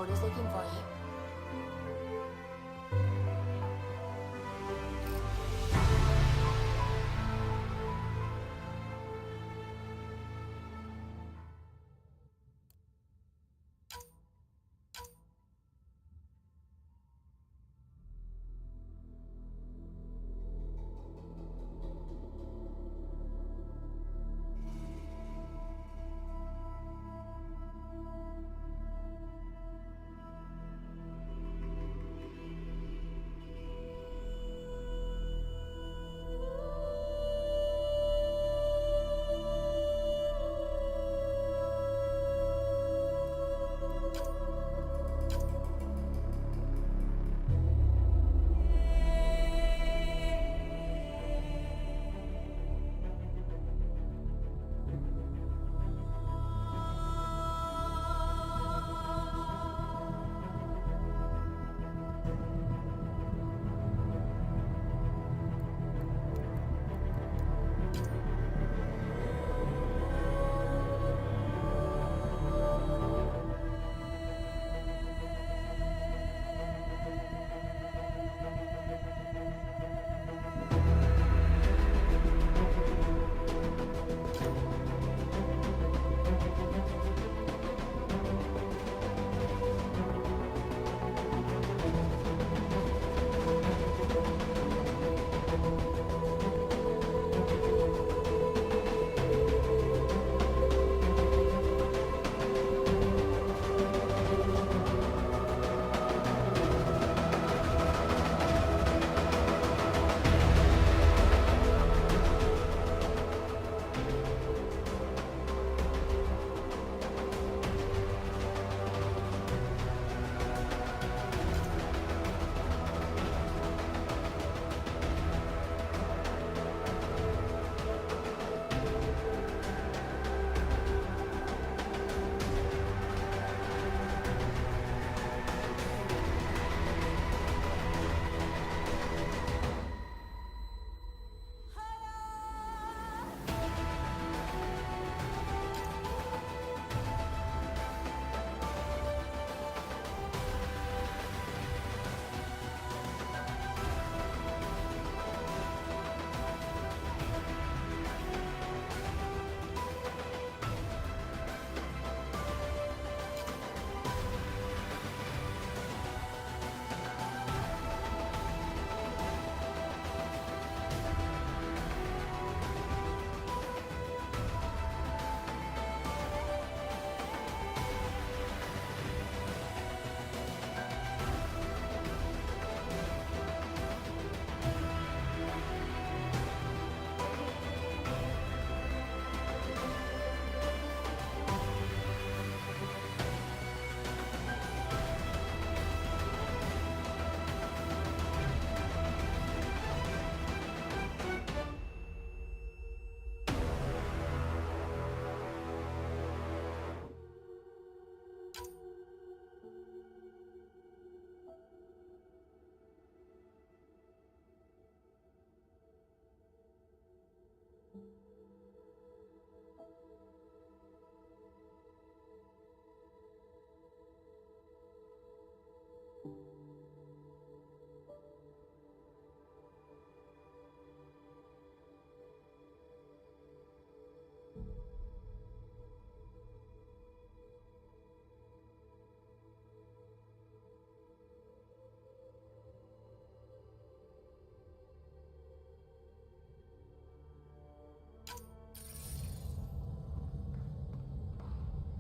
headquarters looking for you.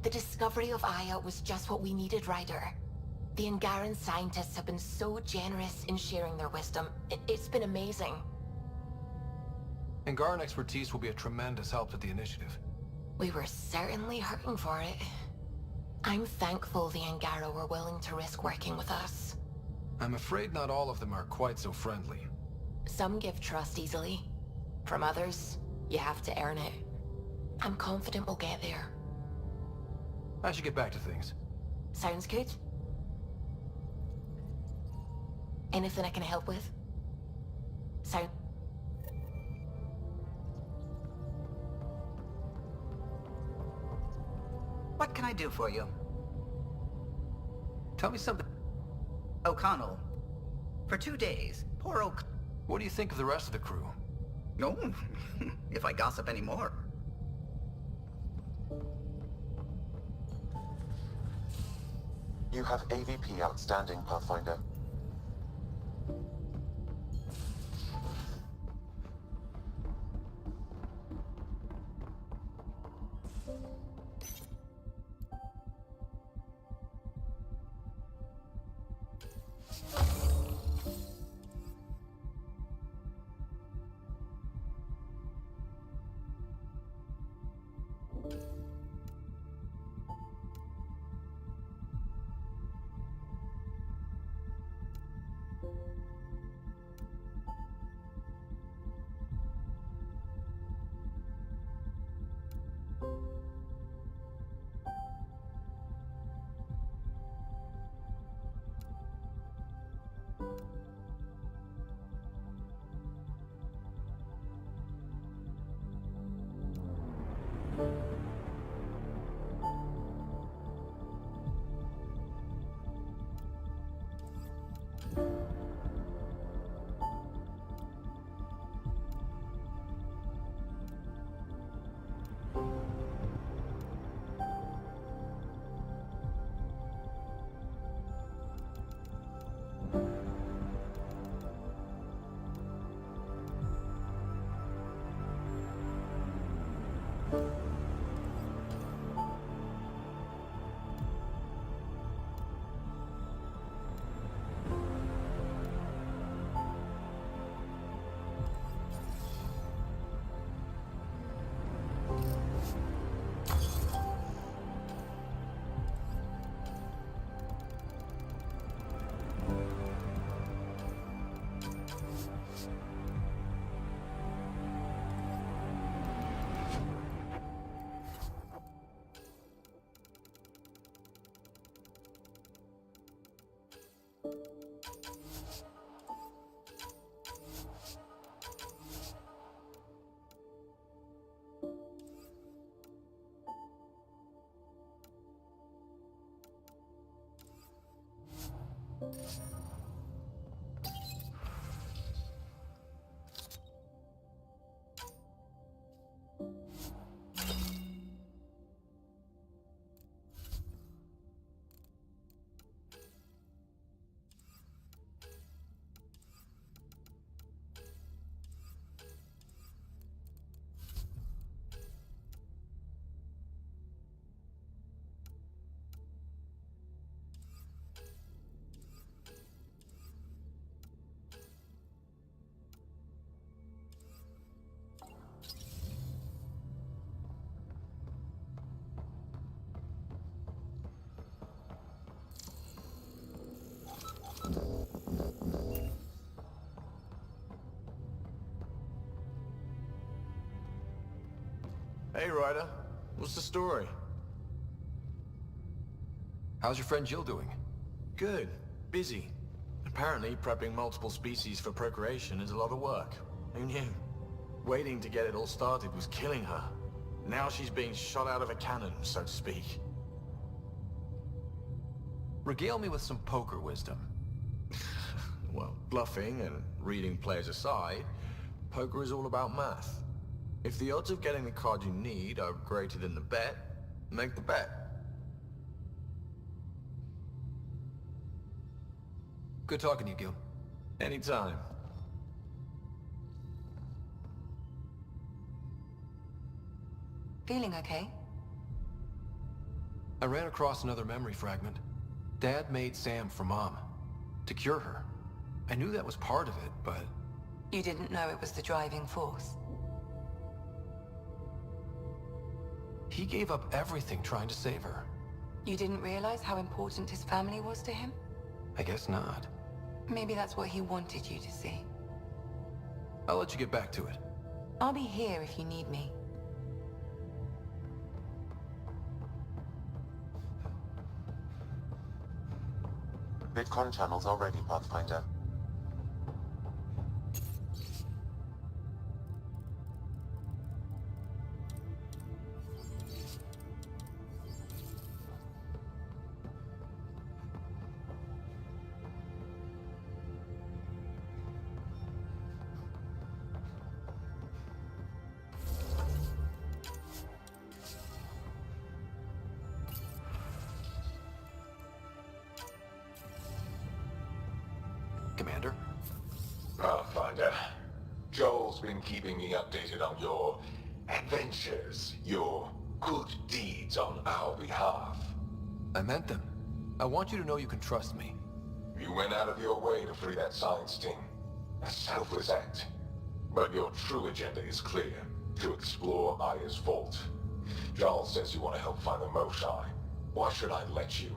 The discovery of Aya was just what we needed, Ryder. The Angaran scientists have been so generous in sharing their wisdom. It's been amazing. Angaran expertise will be a tremendous help to the initiative. We were certainly hurting for it. I'm thankful the Angara were willing to risk working with us. I'm afraid not all of them are quite so friendly. Some give trust easily. From others, you have to earn it. I'm confident we'll get there. I should get back to things. Sounds good. Anything I can help with? What can I do for you? Tell me something. O'Connell. For 2 days, poor O'Connell. What do you think of the rest of the crew? No, if I gossip anymore. You have AVP outstanding, Pathfinder. Hey, Ryder. What's the story? How's your friend Jill doing? Good. Busy. Apparently, prepping multiple species for procreation is a lot of work. Who knew? Waiting to get it all started was killing her. Now she's being shot out of a cannon, so to speak. Regale me with some poker wisdom. Well, bluffing and reading players aside, poker is all about math. If the odds of getting the card you need are greater than the bet, make the bet. Good talking to you, Gil. Anytime. Feeling okay? I ran across another memory fragment. Dad made Sam for Mom. To cure her. I knew that was part of it, but... You didn't know it was the driving force. he gave up everything trying to save her. You didn't realize how important his family was to him? I guess not. Maybe that's what he wanted you to see. I'll let you get back to it. I'll be here if you need me. VidCon channels are ready, Pathfinder. Commander. Pathfinder, Joel's been keeping me updated on your adventures, your good deeds on our behalf. I meant them. I want you to know you can trust me. You went out of your way to free that science team. A selfless act. But your true agenda is clear. To explore Aya's vault. Joel says you want to help find the Moshae. Why should I let you?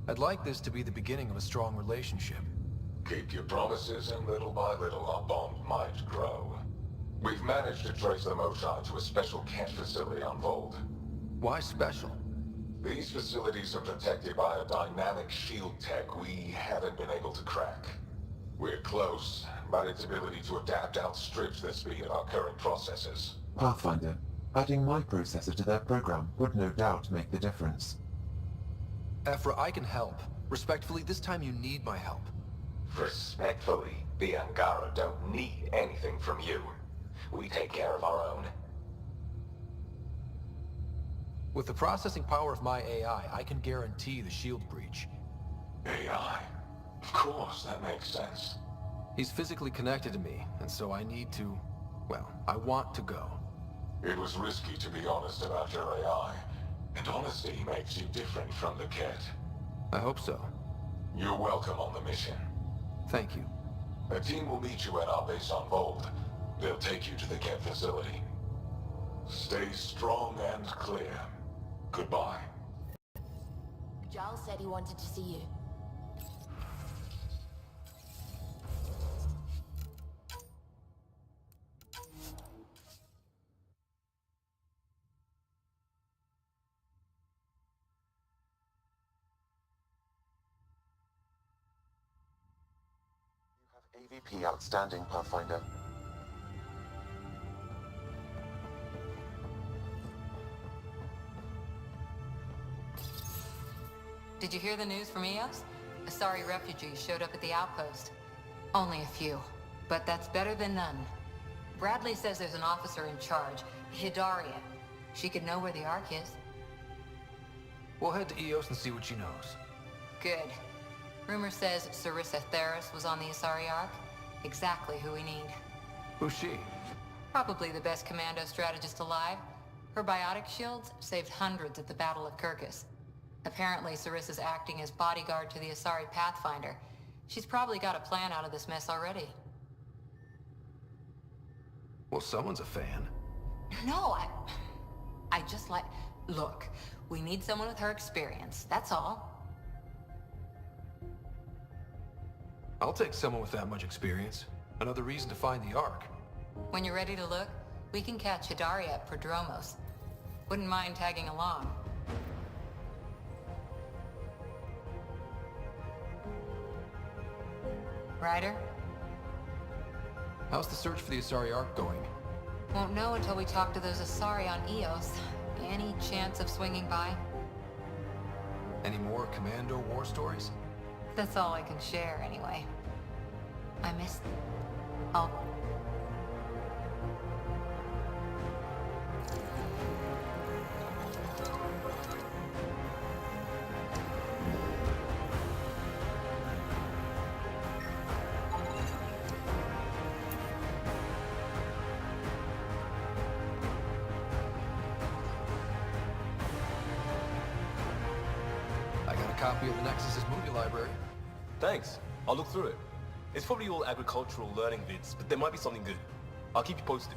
I'd like this to be the beginning of a strong relationship. Keep your promises, and little by little our bond might grow. We've managed to trace the Moshae to a special cat facility on Vold. Why special? These facilities are protected by a dynamic shield tech we haven't been able to crack. We're close, but its ability to adapt outstrips the speed of our current processors. Pathfinder, adding my processor to their program would no doubt make the difference. Ephra, I can help. Respectfully, this time you need my help. Respectfully, the Angara don't need anything from you. We take care of our own. With the processing power of my AI, I can guarantee the shield breach. AI? Of course, that makes sense. He's physically connected to me, and so I need to... well, I want to go. It was risky to be honest about your AI, and honesty makes you different from the cat. I hope so. You're welcome on the mission. Thank you. A team will meet you at our base on Vold. They'll take you to the cat facility. Stay strong and clear. Goodbye. Giles said he wanted to see you. AVP outstanding, Pathfinder. Did you hear the news from Eos? Asari refugees showed up at the outpost. Only a few, but that's better than none. Bradley says there's an officer in charge, Hidaria. She could know where the Ark is. We'll head to Eos and see what she knows. Good. Rumor says Sarissa Theris was on the Asari Ark. Exactly who we need. Who's she? Probably the best commando strategist alive. Her biotic shields saved hundreds at the Battle of Kirkus. Apparently, Sarissa's acting as bodyguard to the Asari Pathfinder. She's probably got a plan out of this mess already. Well, someone's a fan. No, I just like... Look, we need someone with her experience, that's all. I'll take someone with that much experience. Another reason to find the Ark. When you're ready to look, we can catch Hidaria at Prodromos. Wouldn't mind tagging along. Ryder? How's the search for the Asari Ark going? Won't know until we talk to those Asari on Eos. Any chance of swinging by? Any more commando war stories? That's all I can share, anyway. I miss... I'll... I got a copy of the Nexus's movie library. Thanks. I'll look through it. It's probably all agricultural learning vids, but there might be something good. I'll keep you posted.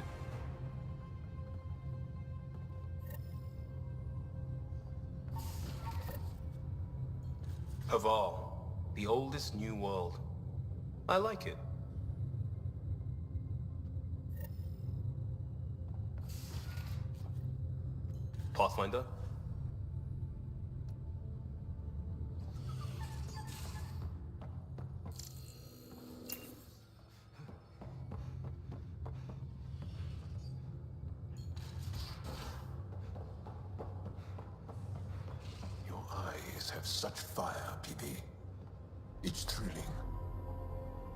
Haval, the oldest new world. I like it. Pathfinder? Your eyes have such fire, PP. It's thrilling.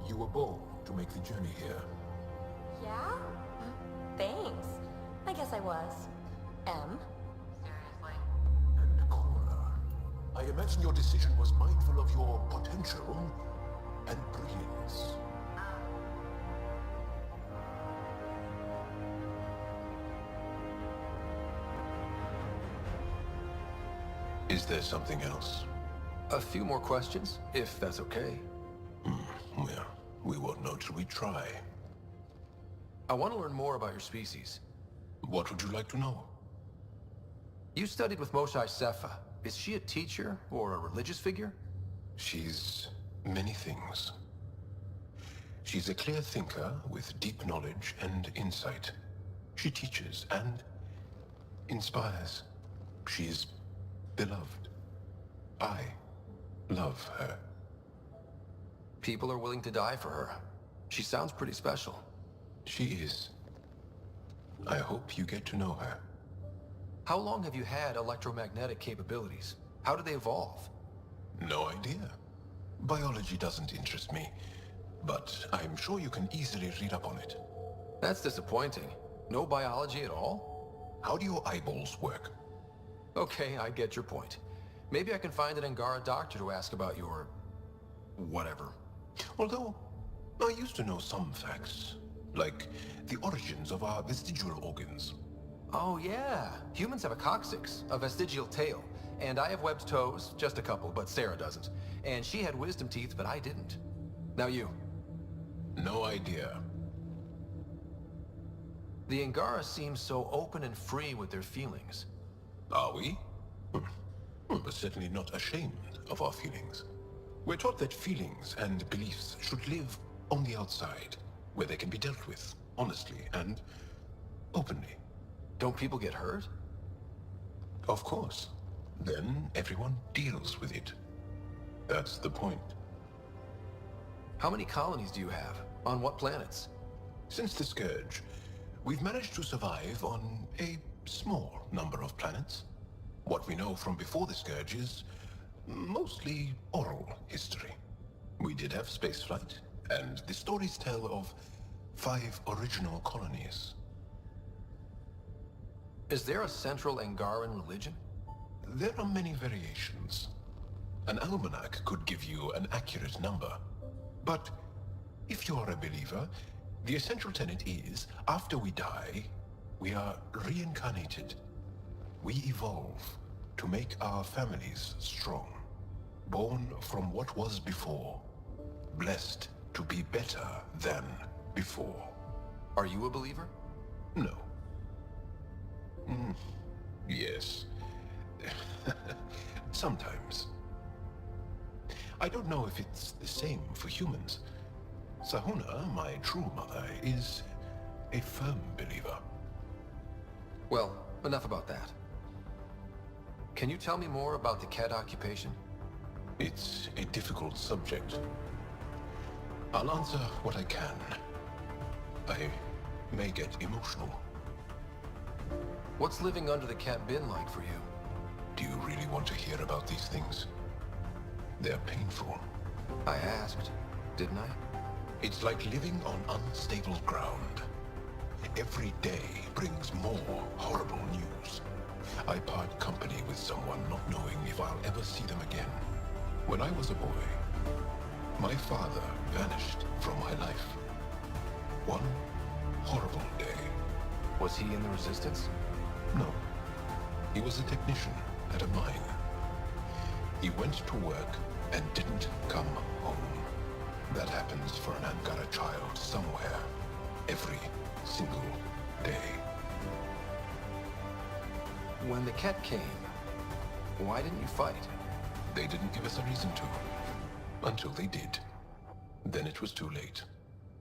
You were bold to make the journey here. Yeah? Thanks. I guess I was. M? And Cora, I imagine your decision was mindful of your potential and brilliance. Is there something else? A few more questions, if that's okay. Well, we won't know till we try. I want to learn more about your species. What would you like to know? You studied with Moshae Sefa. Is she a teacher or a religious figure? She's many things. She's a clear thinker with deep knowledge and insight. She teaches and inspires. She's beloved. I love her. People are willing to die for her. She sounds pretty special. She is. I hope you get to know her. How long have you had electromagnetic capabilities? How did they evolve? No idea. Biology doesn't interest me, but I'm sure you can easily read up on it. That's disappointing. No biology at all? How do your eyeballs work? Okay, I get your point. Maybe I can find an Angara doctor to ask about your... whatever. Although, I used to know some facts, like the origins of our vestigial organs. Oh yeah, humans have a coccyx, a vestigial tail, and I have webbed toes, just a couple, but Sarah doesn't. And she had wisdom teeth, but I didn't. Now you. No idea. The Angara seem so open and free with their feelings. Are we? But certainly not ashamed of our feelings. We're taught that feelings and beliefs should live on the outside, where they can be dealt with, honestly and openly. Don't people get hurt? Of course. Then everyone deals with it. That's the point. How many colonies do you have? On what planets? Since the Scourge, we've managed to survive on a small number of planets. What we know from before the Scourge is mostly oral history. We did have spaceflight, and the stories tell of 5 original colonies. Is there a central Angaran religion? There are many variations. An almanac could give you an accurate number. But if you're a believer, the essential tenet is, after we die, we are reincarnated. We evolve to make our families strong. Born from what was before. Blessed to be better than before. Are you a believer? No. Yes. Sometimes. I don't know if it's the same for humans. Sahuna, my true mother, is a firm believer. Well, enough about that. Can you tell me more about the Ket occupation? It's a difficult subject. I'll answer what I can. I may get emotional. What's living under the Ket been like for you? Do you really want to hear about these things? They're painful. I asked, didn't I? It's like living on unstable ground. Every day brings more horrible news. I part company with someone not knowing if I'll ever see them again. When I was a boy, my father vanished from my life. One horrible day. Was he in the Resistance? No. He was a technician at a mine. He went to work and didn't come home. That happens for an Angara child somewhere, every single day. When the Ket came, why didn't you fight? They didn't give us a reason to. Until they did. Then it was too late.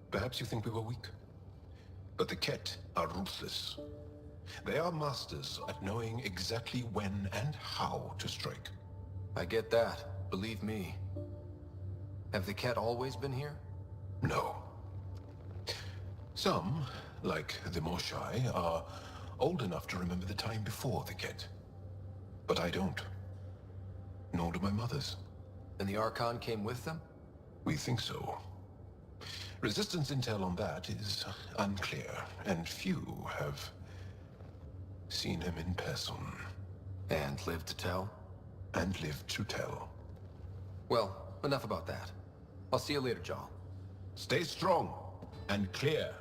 Perhaps you think we were weak. But the Ket are ruthless. They are masters at knowing exactly when and how to strike. I get that, believe me. Have the Ket always been here? No. Some, like the Moshae, are old enough to remember the time before the Ket. But I don't. Nor do my mothers. And the Archon came with them? We think so. Resistance intel on that is unclear, and few have seen him in person. And lived to tell? And lived to tell. Well, enough about that. I'll see you later, Jarl. Stay strong and clear.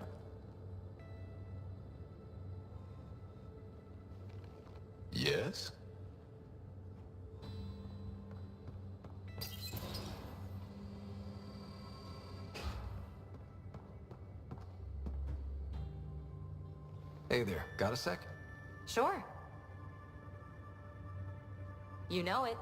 Yes? Hey there, got a sec? Sure. You know it.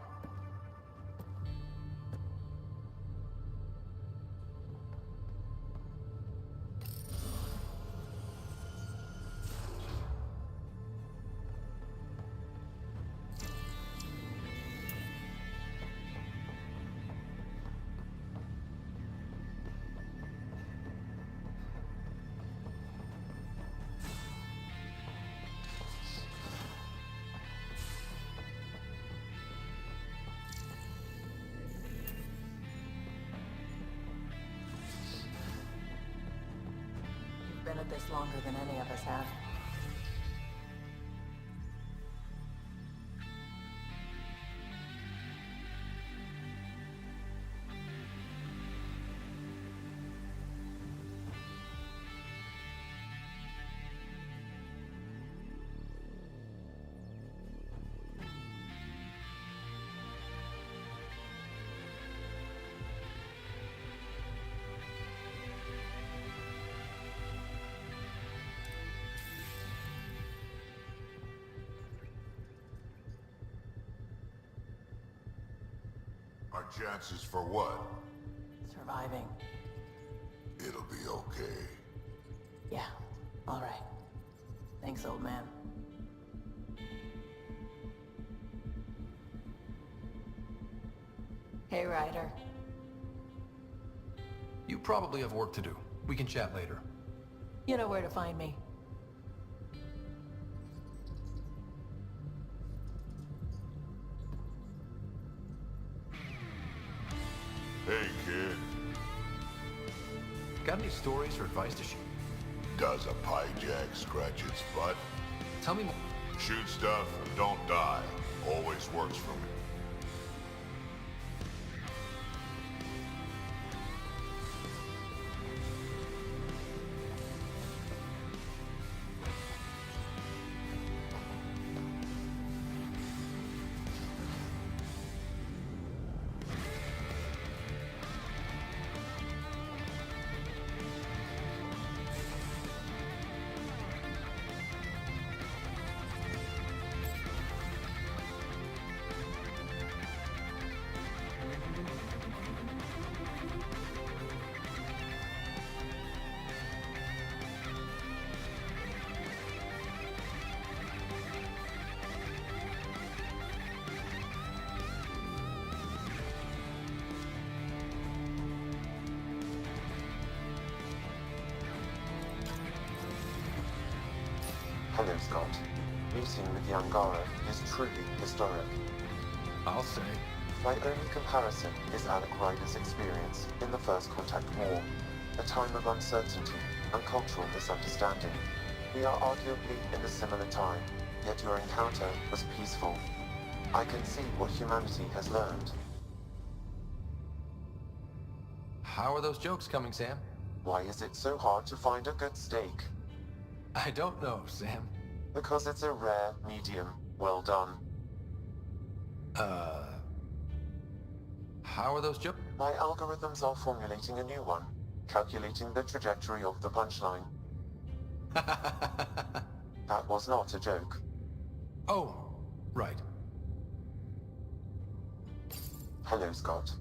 You've been at this longer than any of us have. Our chances for what? Surviving. It'll be okay. Yeah, all right. Thanks, old man. Hey, Ryder. You probably have work to do. We can chat later. You know where to find me. Hey, kid. Got any stories or advice to share? Does a pie jack scratch its butt? Tell me more. Shoot stuff and don't die. Always works for me. Hello, Scott. Meeting with the Angara is truly historic. I'll say. My only comparison is Alec Ryder's experience in the First Contact War, a time of uncertainty and cultural misunderstanding. We are arguably in a similar time, yet your encounter was peaceful. I can see what humanity has learned. How are those jokes coming, Sam? Why is it so hard to find a good steak? I don't know, Sam. Because it's a rare medium. Well done. How are those jokes? My algorithms are formulating a new one, calculating the trajectory of the punchline. That was not a joke. Oh, right. Hello, Scott.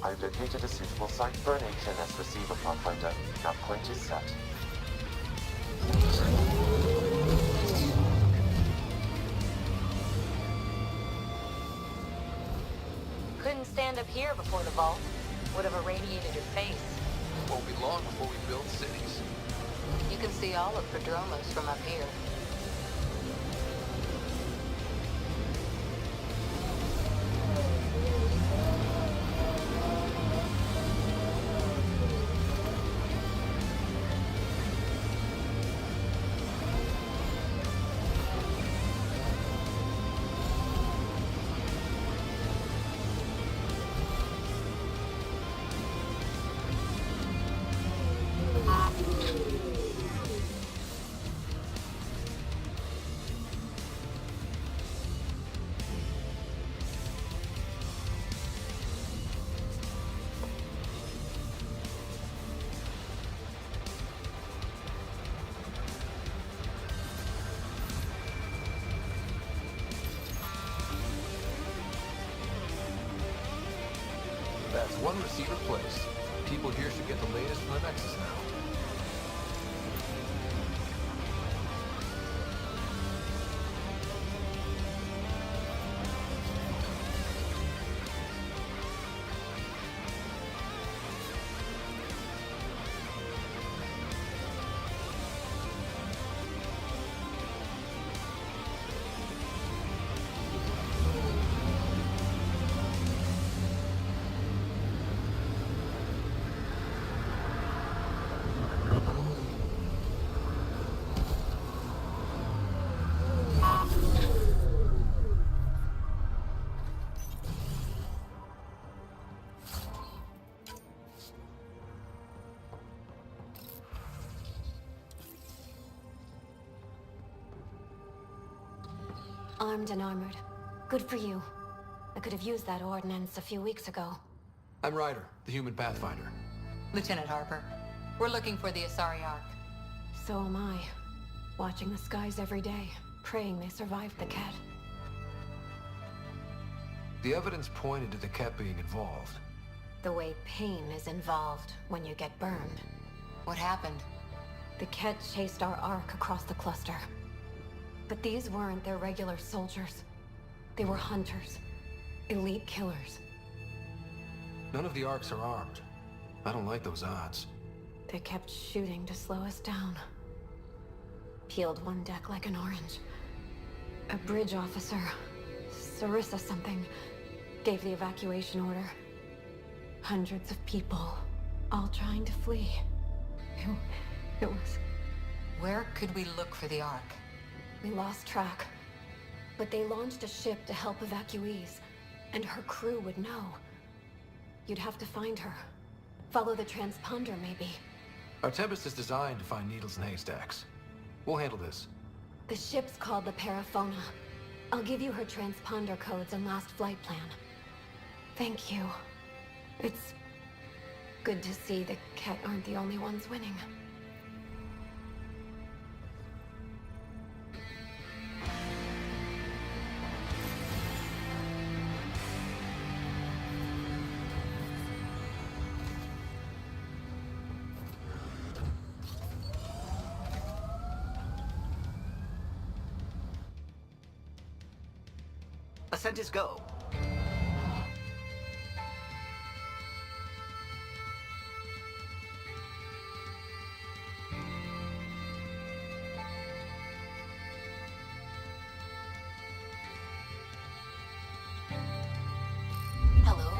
I've located a suitable site for an HNS receiver, Pathfinder. Now point is set. Couldn't stand up here before the vault. Would have irradiated your face. Won't be long before we build cities. You can see all of Prodromos from up here. That's one receiver place. People here should get the latest from the Nexus now. Armed and armored. Good for you. I could have used that ordnance a few weeks ago. I'm Ryder, the human Pathfinder. Lieutenant Harper, we're looking for the Asari Ark. So am I. Watching the skies every day, praying they survived the Ket. The evidence pointed to the Ket being involved. The way pain is involved when you get burned. What happened? The Ket chased our Ark across the cluster. But these weren't their regular soldiers. They were hunters. Elite killers. None of the Arks are armed. I don't like those odds. They kept shooting to slow us down. Peeled one deck like an orange. A bridge officer, Sarissa something, gave the evacuation order. Hundreds of people, all trying to flee. It was... Where could we look for the Ark? We lost track. But they launched a ship to help evacuees, and her crew would know. You'd have to find her. Follow the transponder, maybe. Our Tempest is designed to find needles in haystacks. We'll handle this. The ship's called the Paraphona. I'll give you her transponder codes and last flight plan. Thank you. It's good to see the Ket aren't the only ones winning. Ascent is go. Hello?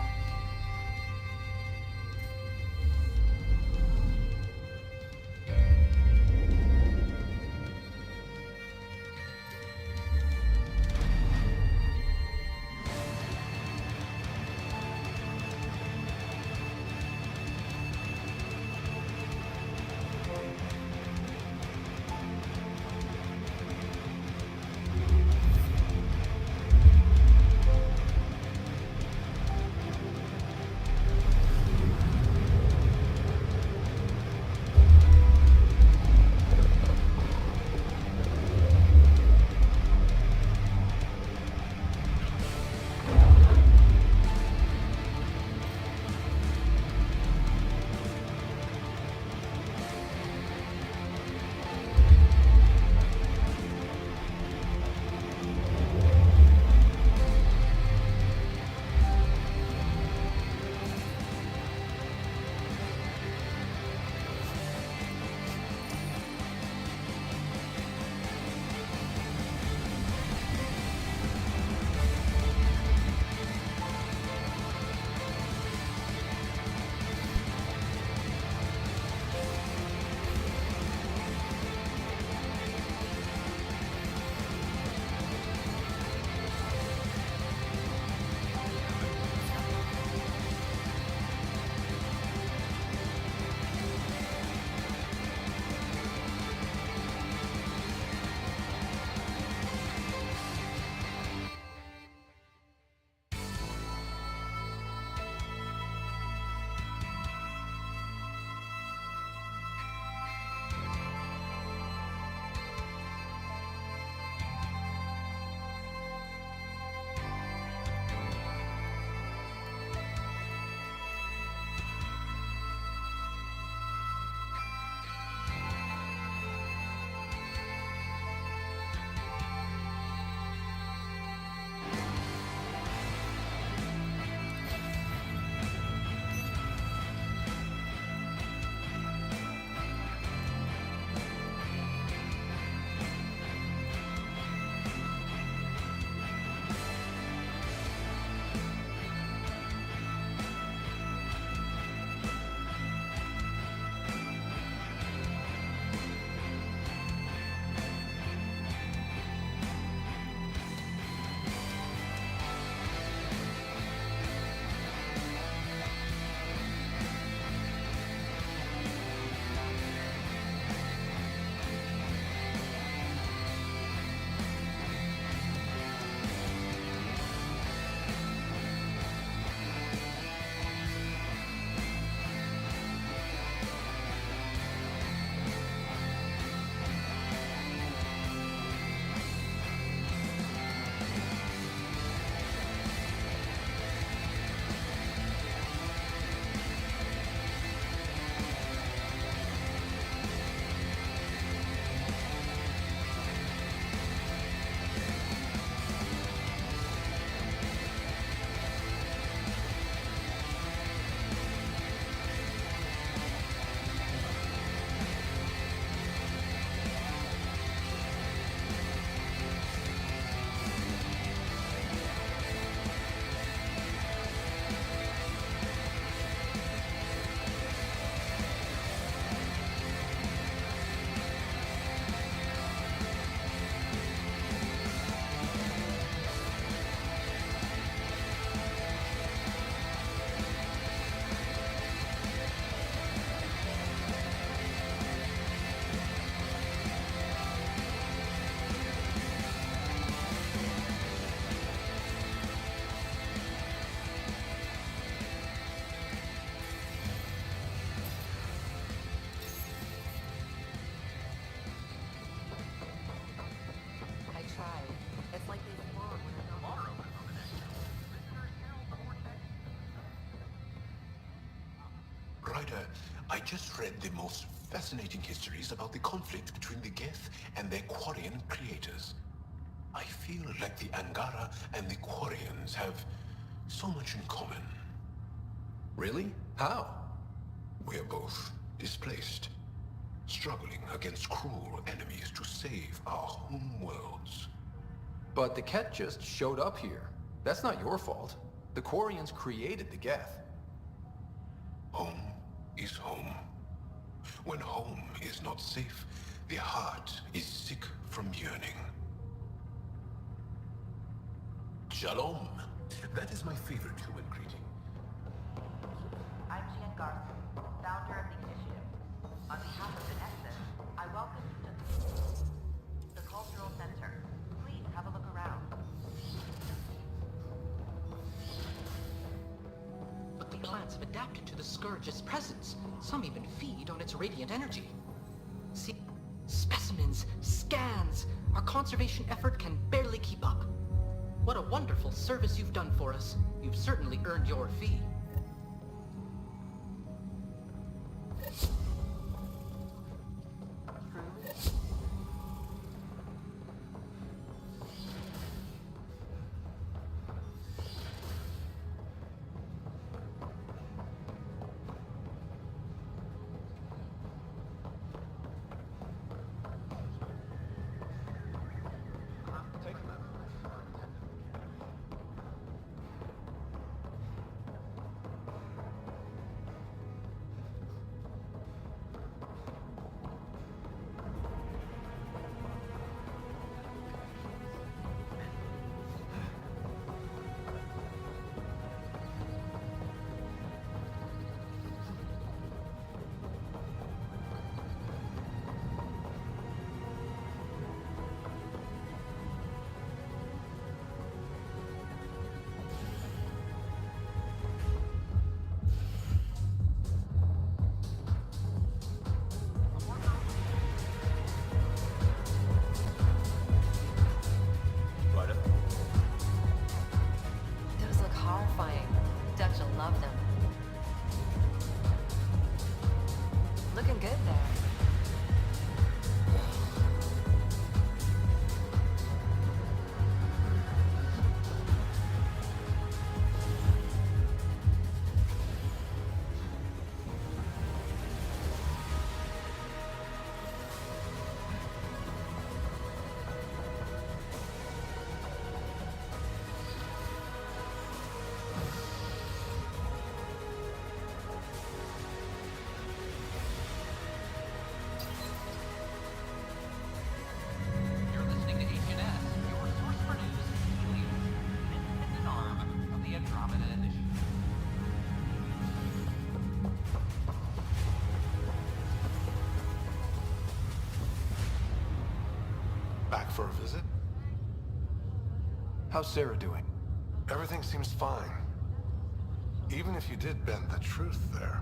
Ryder, I just read the most fascinating histories about the conflict between the Geth and their Quarian creators. I feel like the Angara and the Quarians have so much in common. Really? How? We're both displaced, struggling against cruel enemies to save our home worlds. But the Ket just showed up here. That's not your fault. The Quarians created the Geth. Home is home. When home is not safe, the heart is sick from yearning. Shalom. That is my favorite human greeting. I'm Jean Garson, founder of the initiative. On behalf of the Nexus, I welcome you to the Cultural Center. Please have a look around. But the plants have adapted to the Scourge's presence. Some even feed on its radiant energy. See, specimens, scans. Our conservation effort can barely keep up. What a wonderful service you've done for us. You've certainly earned your fee. Back for a visit? How's Sarah doing? Everything seems fine. Even if you did bend the truth there.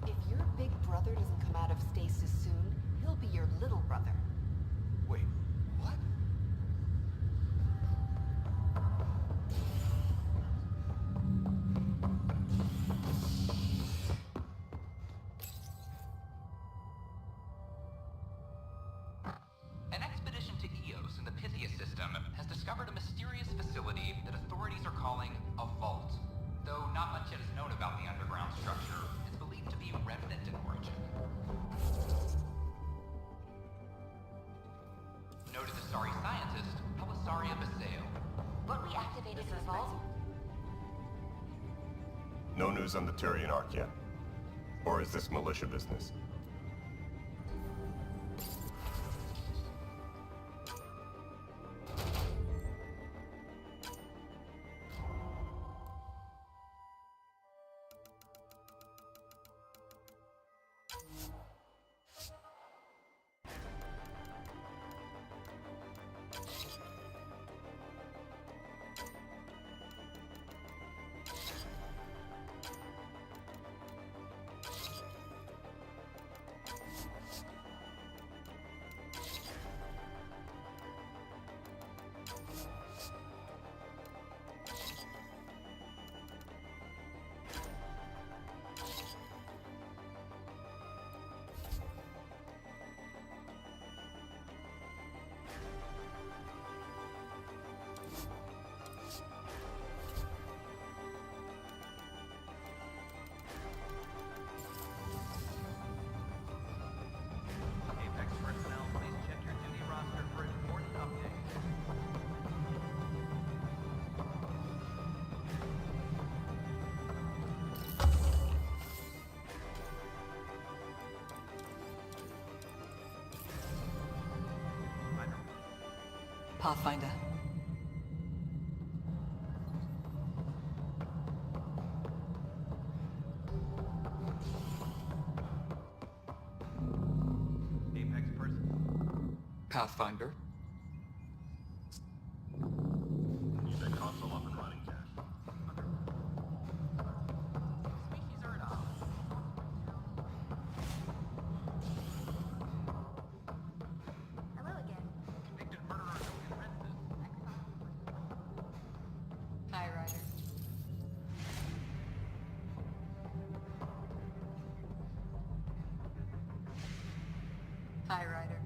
If your big brother doesn't come out of stasis soon, he'll be your little brother. Wait, what? An expedition to Eos in the Pythia system has discovered a mysterious facility that authorities are calling a vault. Though not much yet is known about the underground structure, it's believed to be remnant in origin. Noted Asari scientist, Pelisaria Baseo. What we activated in the vault? No news on the Turian Ark yet? Or is this militia business? Pathfinder. Apex person. Pathfinder. Need that console up and running, Cash. Species are enough. Hello again. Convicted murderer no defenses. Hi, Ryder. Hi, Ryder.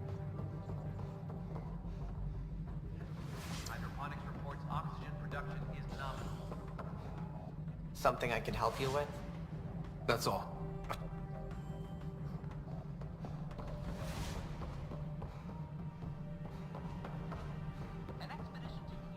Hydroponics reports oxygen production is nominal. Something I can help you with? That's all. An expedition to Q.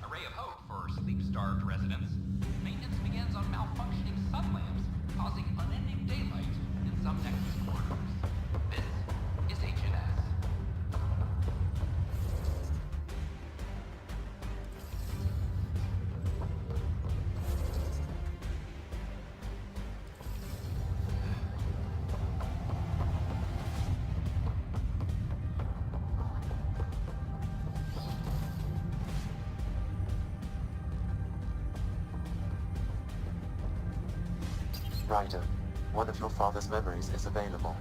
A ray of hope for sleep-starved residents. Maintenance begins on malfunctioning sun lamps, causing unending daylight in some Nexus corridors. This is HNS. Ryder, one of your father's memories is available.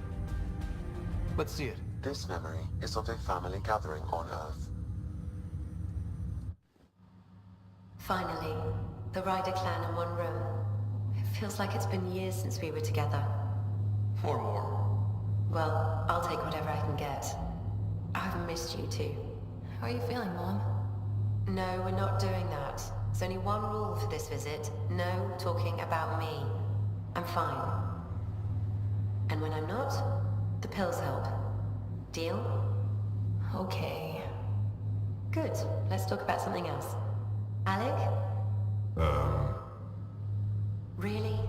Let's see it. This memory is of a family gathering on Earth. Finally, the Ryder clan in one room. It feels like it's been years since we were together. Or more. Well, I'll take whatever I can get. I've missed you too. How are you feeling, Mom? No, we're not doing that. There's only one rule for this visit. No talking about me. I'm fine. And when I'm not, the pills help. Deal? Okay. Good. Let's talk about something else. Alec? Really?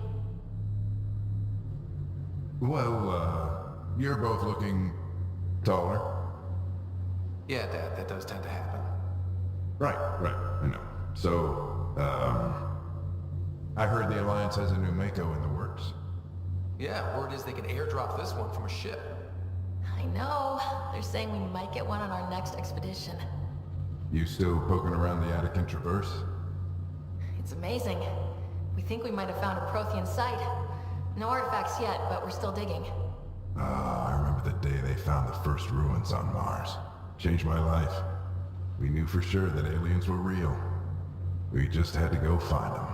Well, you're both looking taller. Yeah, Dad, that does tend to happen. Right, I know. So, I heard the Alliance has a new Mako in the works. Yeah, word is they can airdrop this one from a ship. I know. They're saying we might get one on our next expedition. You still poking around the Attican Traverse? It's amazing. We think we might have found a Prothean site. No artifacts yet, but we're still digging. I remember the day they found the first ruins on Mars. Changed my life. We knew for sure that aliens were real. We just had to go find them.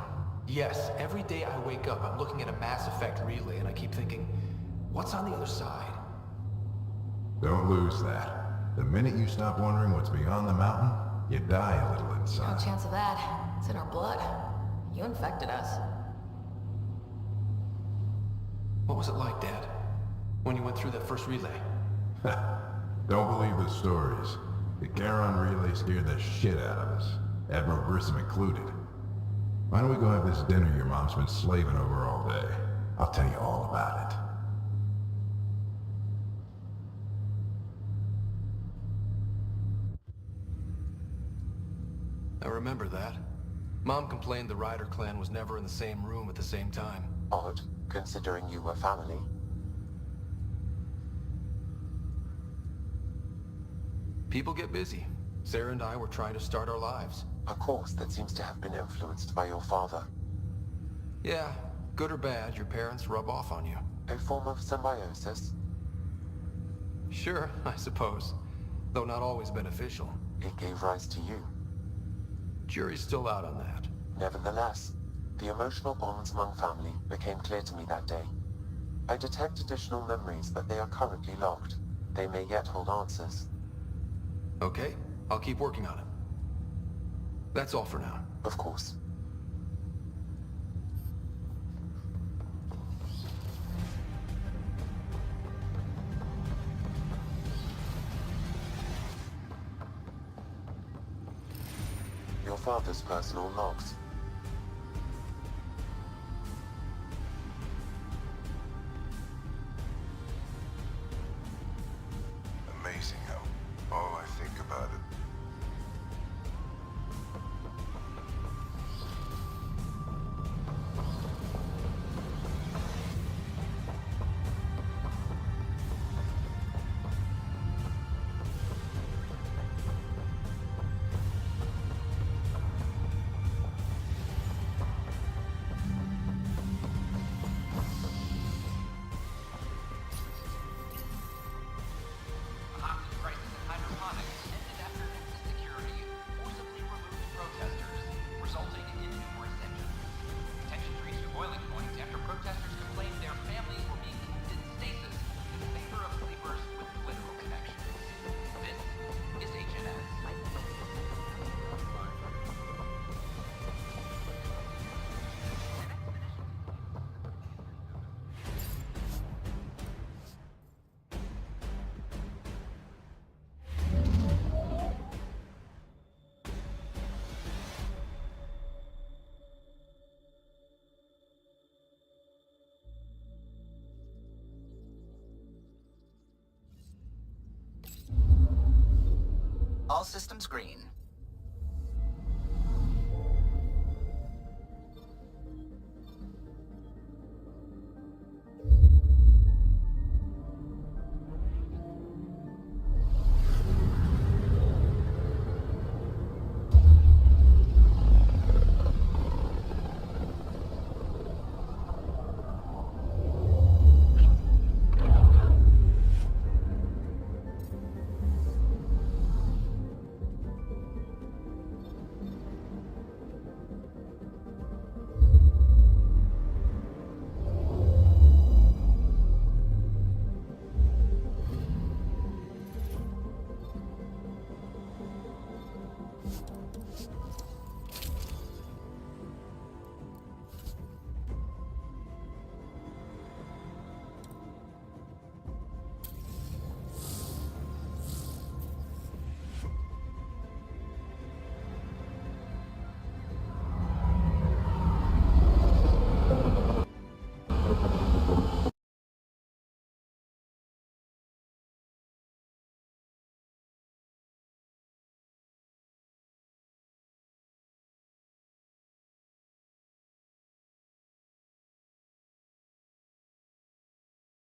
Yes, every day I wake up, I'm looking at a Mass Effect relay and I keep thinking, what's on the other side? Don't lose that. The minute you stop wondering what's beyond the mountain, you die a little No inside. chance of that. It's in our blood. You infected us. What was it like, Dad? When you went through that first relay? Don't believe the stories. The Charon relay scared the shit out of us. Admiral Grissom included. Why don't we go have this dinner your mom's been slaving over all day? I'll tell you all about it. I remember that. Mom complained the Ryder clan was never in the same room at the same time. Odd, considering you were family. People get busy. Sarah and I were trying to start our lives. A course that seems to have been influenced by your father. Yeah, good or bad, your parents rub off on you. A form of symbiosis? Sure, I suppose. Though not always beneficial. It gave rise to you. Jury's still out on that. Nevertheless, the emotional bonds among family became clear to me that day. I detect additional memories, but they are currently locked. They may yet hold answers. Okay, I'll keep working on it. That's all for now. Of course. father's personal logs. Amazing how all I think about it. A hostage crisis in hydroponics ended after Nexus Security forcibly removed protesters, resulting in numerous injuries. Tensions reached a boiling point after protesters complained their families were being kept in stasis in favor of sleepers with political connections. This is HNS. All systems green.